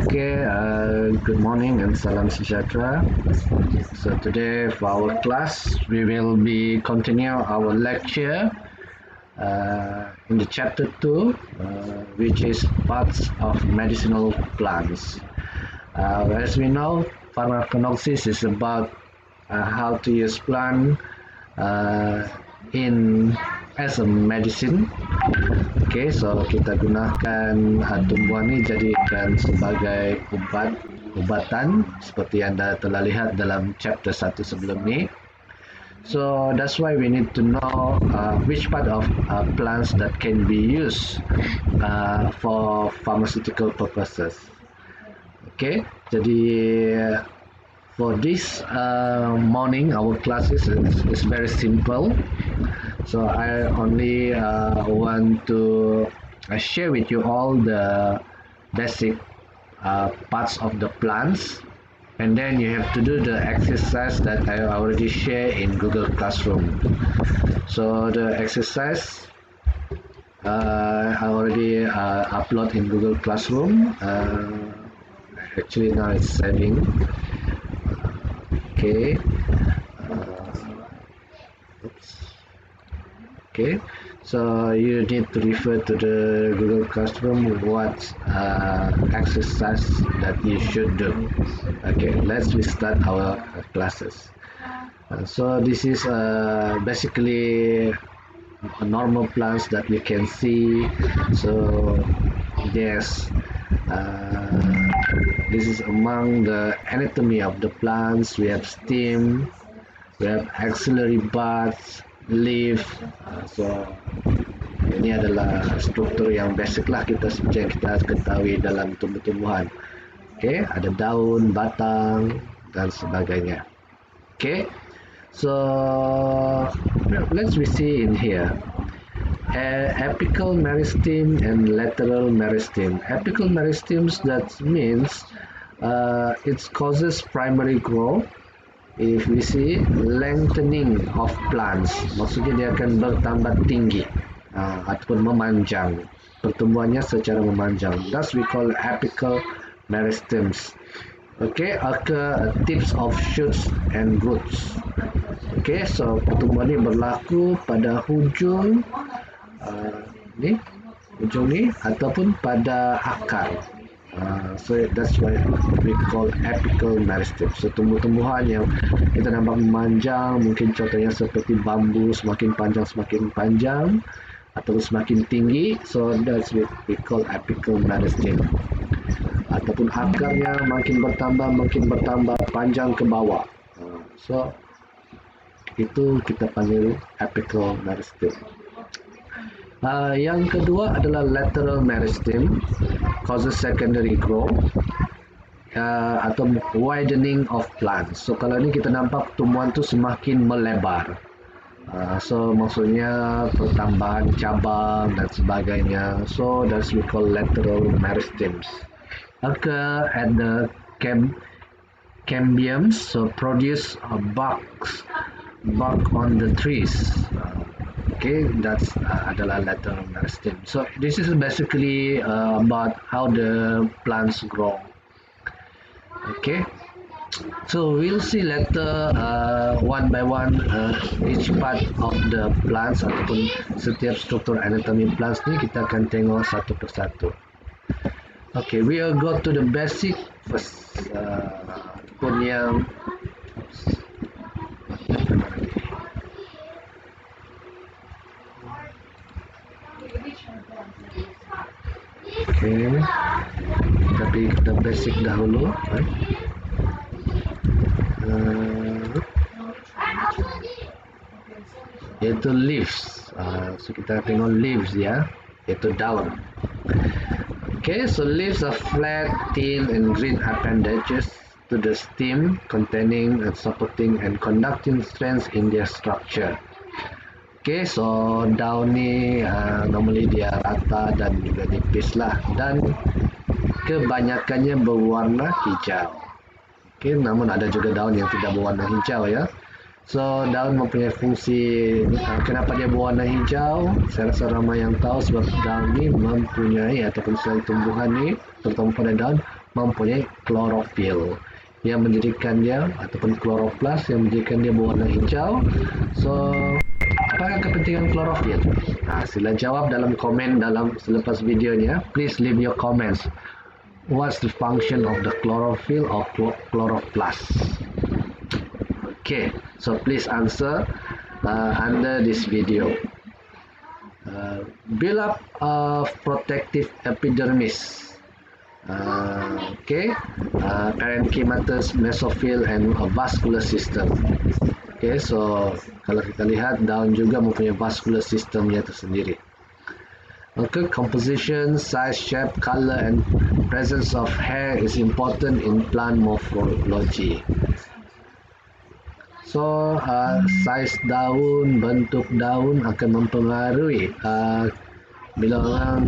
Okay, good morning and salam sejahtera. So today for our class, we will be continue our lecture in the chapter 2, which is parts of medicinal plants. As we know, pharmacognosis is about how to use plant in as a medicine. Okay, so kita gunakan tumbuhan ini jadikan sebagai ubatan seperti yang anda telah lihat dalam chapter 1 sebelum ni. So that's why we need to know which part of plants that can be used for pharmaceutical purposes. Okay, jadi for this morning our class is very simple. So I only want to share with you all the basic parts of the plants, and then you have to do the exercise that I already share in Google Classroom. So the exercise I already upload in Google Classroom. Actually now it's saving. Okay. Okay, so you need to refer to the Google Classroom what exercise that you should do. Okay, let's restart our classes. So this is basically normal plants that we can see. So yes, this is among the anatomy of the plants. We have stem, we have axillary buds, leaf. So ini adalah struktur yang basic lah yang kita ketahui dalam tumbuh-tumbuhan. Okay, ada daun, batang dan sebagainya. Okay, so let's see in here. Apical meristem and lateral meristem. Apical meristems, that means it causes primary growth. If we see lengthening of plants, maksudnya dia akan bertambah tinggi ataupun memanjang, pertumbuhannya secara memanjang. Thus we call apical meristems. Okay, occur tips of shoots and roots. Okay, so pertumbuhan ini berlaku pada hujung ujung ni ataupun pada akar. So that's why we call apical meristem. So tumbuh-tumbuhan yang kita nampak memanjang, mungkin contohnya seperti bambu, semakin panjang atau semakin tinggi. So that's what we call apical meristem. Ataupun akarnya makin bertambah panjang ke bawah. So itu kita panggil apical meristem. Yang kedua adalah lateral meristem, causes secondary growth atau widening of plants. So kalau ini kita nampak tumbuhan tu semakin melebar. So maksudnya pertambahan cabang dan sebagainya. So that's we call lateral meristems. Occur at the cambiums, so produce bark on the trees. Okay, that's adalah lateral meristem. So this is basically about how the plants grow. Okay, so we'll see later one by one each part of the plants ataupun setiap struktur anatomi plants ni kita akan tengok satu persatu. Okay, we will go to the basic first ataupun yang okay, tapi kita basic dahulu. Yaitu leaves. So kita tengok leaves ya, yaitu daun. Okay, so leaves are flat, thin and green appendages to the stem containing and supporting and conducting strands in their structure. Okay, so daun ni normally dia rata dan juga nipis lah, dan kebanyakannya berwarna hijau. Okay, namun ada juga daun yang tidak berwarna hijau ya. So daun mempunyai fungsi, kenapa dia berwarna hijau? Saya rasa ramai yang tahu sebab daun ni mempunyai ataupun sel tumbuhan ni terutama pada daun mempunyai klorofil yang menjadikan dia, ataupun kloroplas yang menjadikan dia berwarna hijau. So, apakah kepentingan klorofil? Sila jawab dalam komen dalam selepas videonya. Please leave your comments. What's the function of the chlorophyll or chloroplast? Okay, so please answer under this video. Build up a protective epidermis. Parenchymatous, mesophyll, and a vascular system. Okay, so kalau kita lihat daun juga mempunyai vascular systemnya tersendiri. Okay, composition, size, shape, color, and presence of hair is important in plant morphology. So, size daun, bentuk daun akan mempengaruhi bila orang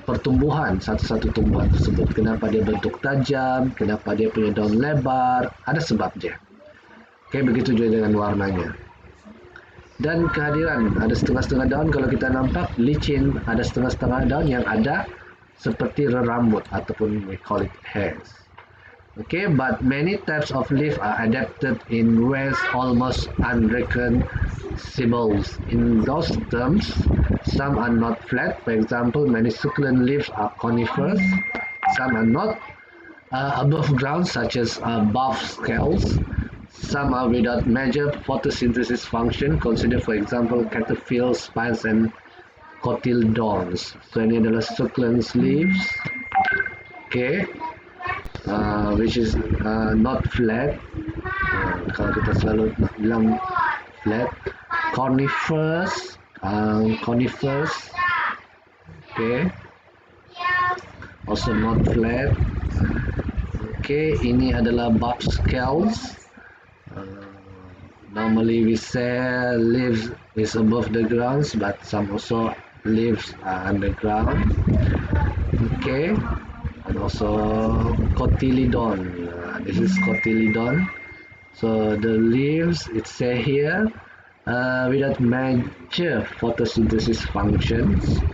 pertumbuhan satu-satu tumbuhan tersebut. Kenapa dia bentuk tajam, kenapa dia punya daun lebar, ada sebab dia. Okay, begitu juga dengan warnanya. Dan kehadiran, ada setengah-setengah daun kalau kita nampak licin, ada setengah-setengah daun yang ada seperti rambut ataupun we call it hairs. Okay, but many types of leaf are adapted in ways almost unrecognizable. In those terms, some are not flat. For example, many succulent leaves are coniferous. Some are not above ground, such as bulb scales. Some are without major photosynthesis function. Consider, for example, cataphyls, spines, and cotyledons. So ini adalah succulent leaves. Okay. Which is not flat. Kalau kita selalu bilang flat, coniferous, okay, also not flat. Okay, ini adalah bulb scales. Normally we say leaves is above the ground, but some also leaves are underground. Okay. And also cotyledon. This is cotyledon. So the leaves, it say here, without major photosynthesis functions.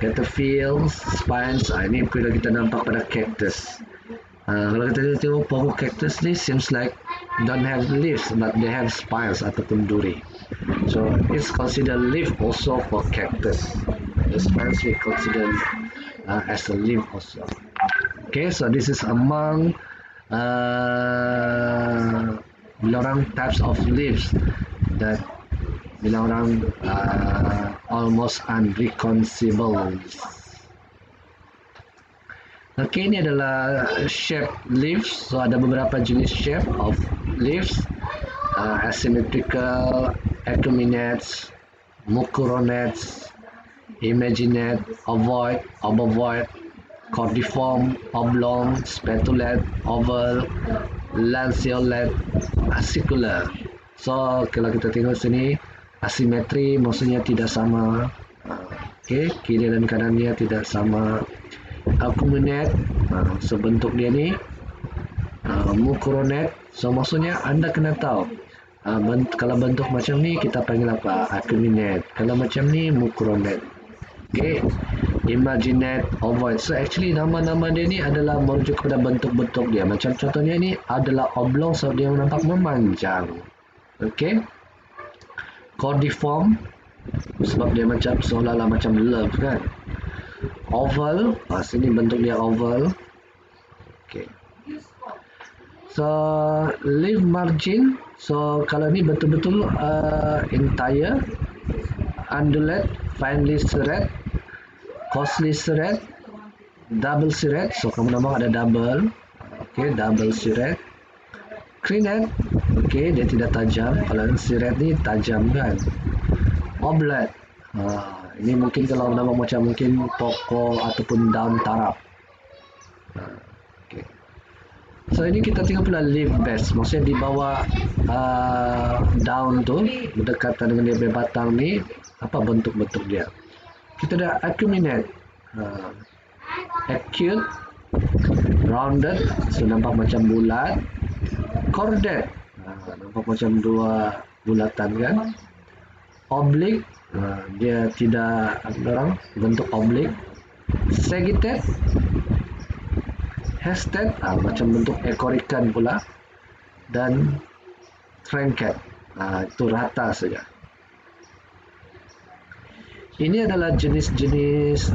Cataphyls, spines. Ini bila kita nampak pada cactus. Kalau kita tengok pokok cactus ni, seems like don't have leaves, but they have spines ataupun duri. So it's considered leaf also for cactus. The spines we consider as a leaf also. Okay, so this is among bila orang types of leaves that bila orang almost unrecognizable. Okay, ini adalah shape leaves. So ada beberapa jenis shape of leaves, asymmetrical, acuminates, mucoronates, imaginate, ovoid, obovoid, cordiform, oblong, spatulate, oval, lanceolate, acicular. So kalau kita tengok sini, asimetri maksudnya tidak sama. Okay, kiri dan kanannya tidak sama. Acuminate, sebentuk dia ni. Mucronate, so maksudnya anda kena tahu. Kalau bentuk macam ni kita panggil apa? Acuminate. Kalau macam ni mucronate. Okay, imaginate, ovoid. So actually nama-nama dia ni adalah merujuk kepada bentuk-bentuk dia. Macam contohnya ni adalah oblong, so dia nampak memanjang. Okay, cordiform sebab dia macam seolah-olah macam love kan. Oval, sini bentuk dia oval. Okay, so leaf margin. So kalau ni betul-betul entire, undulate, finely serrate, coarsely serrate, double serrate. So kamu nampak ada double. Okay, double serrate. Crenate, okay, dia tidak tajam. Kalau serrate ni tajam kan. Oblate, ini mungkin kalau nampak macam mungkin pokok ataupun daun tarap. Okay. So ini kita tengok pula leaf base, maksudnya di bawah daun tu berdekatan dengan dia punya batang ni, apa bentuk-bentuk dia. Kita ada acuminate, acute, rounded, so nampak macam bulat. Cordate, nampak macam dua bulatan kan. Oblique, dia tidak bentuk oblique. Sagittate, Hashtag macam bentuk ekor ikan pula, dan trinket itu rata saja. Ini adalah jenis-jenis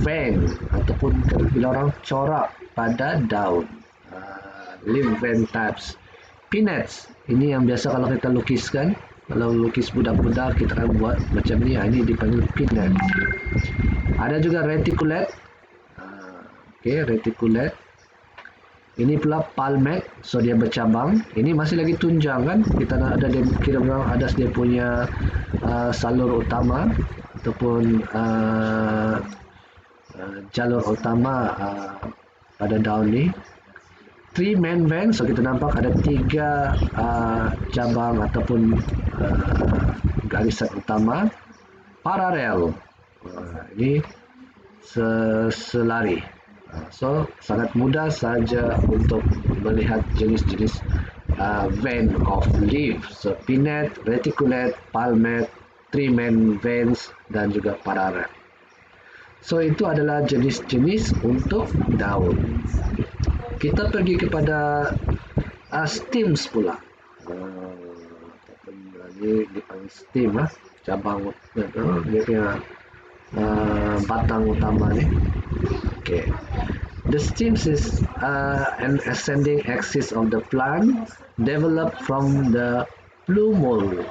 vein ataupun bila orang corak pada daun, leaf vein types. Pinnats, ini yang biasa kalau kita lukiskan. Kalau lukis budak-budak kita akan buat macam ni, ini dipanggil pinnat. Ada juga reticulate. Reticulate. Ini pula palmate, so dia bercabang. Ini masih lagi tunjang kan? Kita nak ada dia kira ada dia punya salur utama ataupun jalur utama pada daun ni. Three main veins, so kita nampak ada 3 cabang ataupun garisan utama. Paralel, ini selari. So sangat mudah saja untuk melihat jenis-jenis vein of leaf. So pinnate, reticulate, palmate, three main veins dan juga paralel. So itu adalah jenis-jenis untuk daun. Kita pergi kepada stems pula. Ini dipanggil stem, cabang dia punya batang utama ni. Okay. The stems is an ascending axis of the plant developed from the plumule.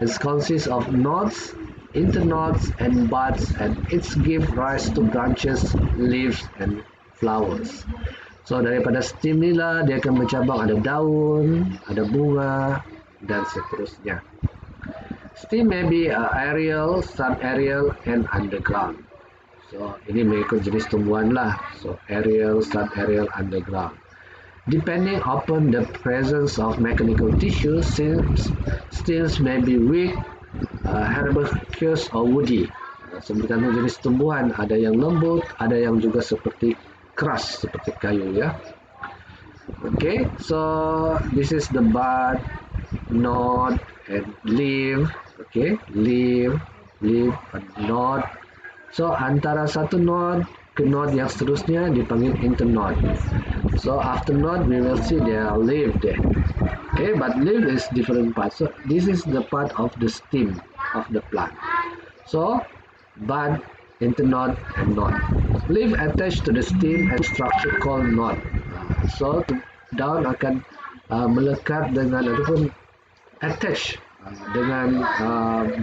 It consists of nodes, internodes, and buds, and it gives rise to branches, leaves, and flowers. So daripada stem ni lah dia akan bercabang, ada daun, ada bunga dan seterusnya. Stem may be aerial, subaerial, and underground. So ini mengikut jenis tumbuhan lah. So aerial, subaerial, underground. Depending upon the presence of mechanical tissue, stems may be weak, herbaceous, or woody. So bergantung jenis tumbuhan, ada yang lembut, ada yang juga seperti keras seperti kayu ya. Okay, so this is the bud, node, and leaf. Okay, leaf, node. So antara satu node ke node yang seterusnya dipanggil internode. So after node we will see their leaf there. Okay, but leaf is different part. So this is the part of the stem of the plant. So bud, internode, and node. Leaf attached to the stem and structure called node. So daun akan melekat dengan ataupun attach dengan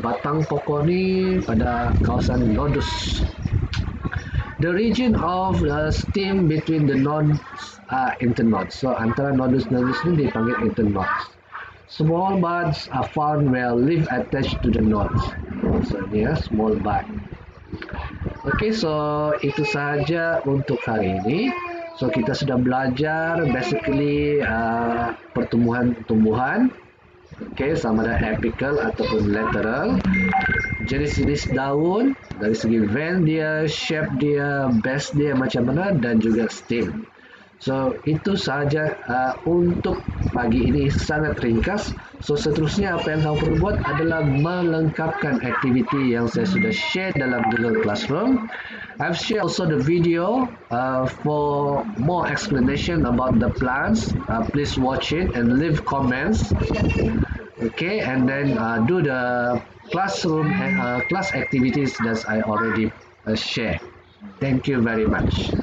batang pokok ni pada kawasan nodus. The region of the stem between the nodes are internodes. So antara nodus ni dipanggil internodes. Small buds are found where leaf attached to the nodes. So ni small bud. Okay, so itu sahaja untuk hari ini. So kita sudah belajar basically pertumbuhan-tumbuhan. Okay, sama ada apical ataupun lateral. Jenis-jenis daun dari segi vein dia, shape dia, base dia macam mana, dan juga stem. So itu sahaja untuk pagi ini, sangat ringkas. So seterusnya apa yang kamu perlu buat adalah melengkapkan aktiviti yang saya sudah share dalam Google Classroom. I've shared also the video for more explanation about the plants. Please watch it and leave comments. Okay, and then do the classroom class activities that I already share. Thank you very much.